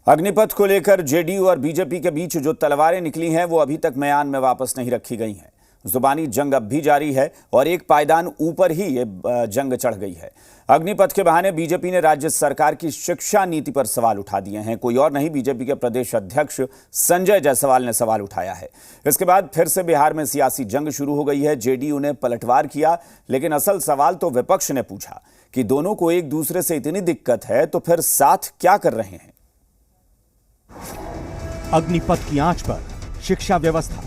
अग्निपथ को लेकर जेडीयू और बीजेपी के बीच जो तलवारें निकली हैं वो अभी तक म्यान में वापस नहीं रखी गई हैं। जुबानी जंग अब भी जारी है और एक पायदान ऊपर ही ये जंग चढ़ गई है। अग्निपथ के बहाने बीजेपी ने राज्य सरकार की शिक्षा नीति पर सवाल उठा दिए हैं। कोई और नहीं, बीजेपी के प्रदेश अध्यक्ष संजय जायसवाल ने सवाल उठाया है। इसके बाद फिर से बिहार में सियासी जंग शुरू हो गई है। जेडीयू ने पलटवार किया, लेकिन असल सवाल तो विपक्ष ने पूछा कि दोनों को एक दूसरे से इतनी दिक्कत है तो फिर साथ क्या कर रहे हैं। अग्निपथ की आंच पर शिक्षा व्यवस्था,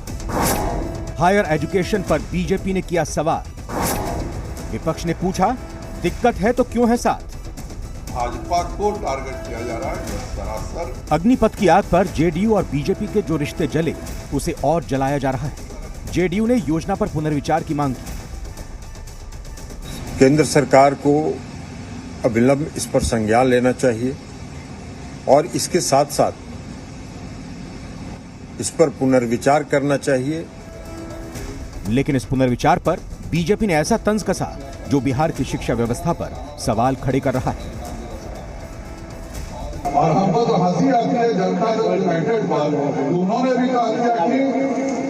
हायर एजुकेशन पर बीजेपी ने किया सवाल। विपक्ष ने पूछा, दिक्कत है तो क्यों है साथ। भाजपा को टारगेट किया जा रहा है सरासर। अग्निपथ की आग पर जेडीयू और बीजेपी के जो रिश्ते जले उसे और जलाया जा रहा है। जेडीयू ने योजना पर पुनर्विचार की मांग की। केंद्र सरकार को अविलंब इस पर संज्ञान लेना चाहिए और इसके साथ साथ इस पर पुनर्विचार करना चाहिए। लेकिन इस पुनर्विचार पर बीजेपी ने ऐसा तंज कसा जो बिहार की शिक्षा व्यवस्था पर सवाल खड़े कर रहा है। और हमको तो हंसी आती है जनता दल यूनाइटेड पर। उन्होंने भी कहा दिया कि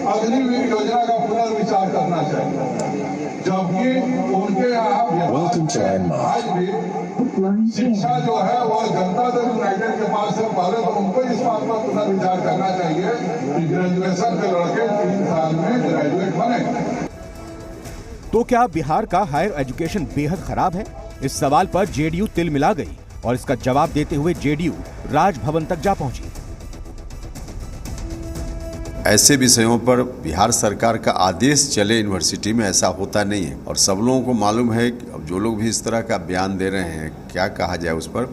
अग्निवीर योजना का पुनर्विचार करना चाहिए, जबकि उनके यहाँ आज भी शिक्षा जो है वो जनता दल यूनाइटेड के पास है। पहले तो उनको इस बात पर पुनर्विचार करना चाहिए कि ग्रेजुएशन के लड़के 3 साल में ग्रेजुएट बने। तो क्या बिहार का हायर एजुकेशन बेहद खराब है? इस सवाल पर जेडीयू तिल मिला गई और इसका जवाब देते हुए जेडीयू राजभवन तक जा पहुंची। ऐसे विषयों पर बिहार सरकार का आदेश चले यूनिवर्सिटी में, ऐसा होता नहीं है। और सब लोगों को मालूम है कि अब जो लोग भी इस तरह का बयान दे रहे हैं, क्या कहा जाए उस पर,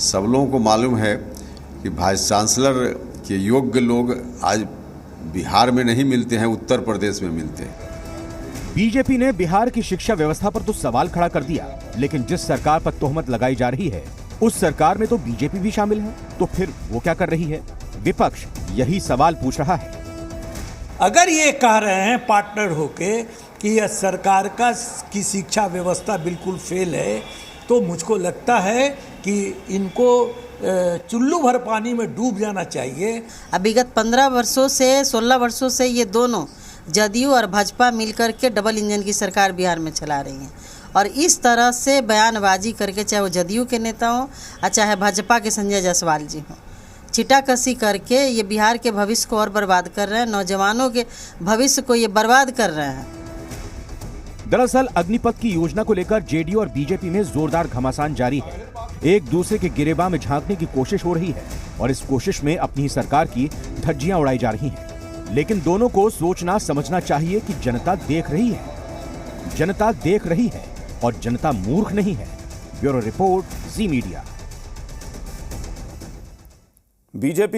सब लोगों को मालूम है कि वाइस चांसलर के योग्य लोग आज बिहार में नहीं मिलते हैं, उत्तर प्रदेश में मिलते हैं। बीजेपी ने बिहार की शिक्षा व्यवस्था पर तो सवाल खड़ा कर दिया, लेकिन जिस सरकार पर तोहमत लगाई जा रही है उस सरकार में तो बीजेपी भी शामिल है। तो फिर वो क्या कर रही है? विपक्ष यही सवाल पूछ रहा है। अगर ये कह रहे हैं पार्टनर होके कि यह सरकार की शिक्षा व्यवस्था बिल्कुल फेल है, तो मुझको लगता है कि इनको चुल्लू भर पानी में डूब जाना चाहिए। अब विगत 15 वर्षों से 16 वर्षों से ये दोनों जदयू और भाजपा मिलकर के डबल इंजन की सरकार बिहार में चला रही हैं। और इस तरह से बयानबाजी करके, चाहे वो जदयू के नेता हों और चाहे भाजपा के संजय जायसवाल जी हों, छिटाकसी करके ये बिहार के भविष्य को और बर्बाद कर रहे हैं, नौजवानों के भविष्य को ये बर्बाद कर रहे हैं। दरअसल अग्निपथ की योजना को लेकर जेडीयू और बीजेपी में जोरदार घमासान जारी है। एक दूसरे के गिरेबान में झांकने की कोशिश हो रही है और इस कोशिश में अपनी ही सरकार की धज्जियां उड़ाई जा रही हैं। लेकिन दोनों को सोचना समझना चाहिए कि जनता देख रही है, जनता देख रही है और जनता मूर्ख नहीं है। ब्यूरो रिपोर्ट, जी मीडिया। बीजेपी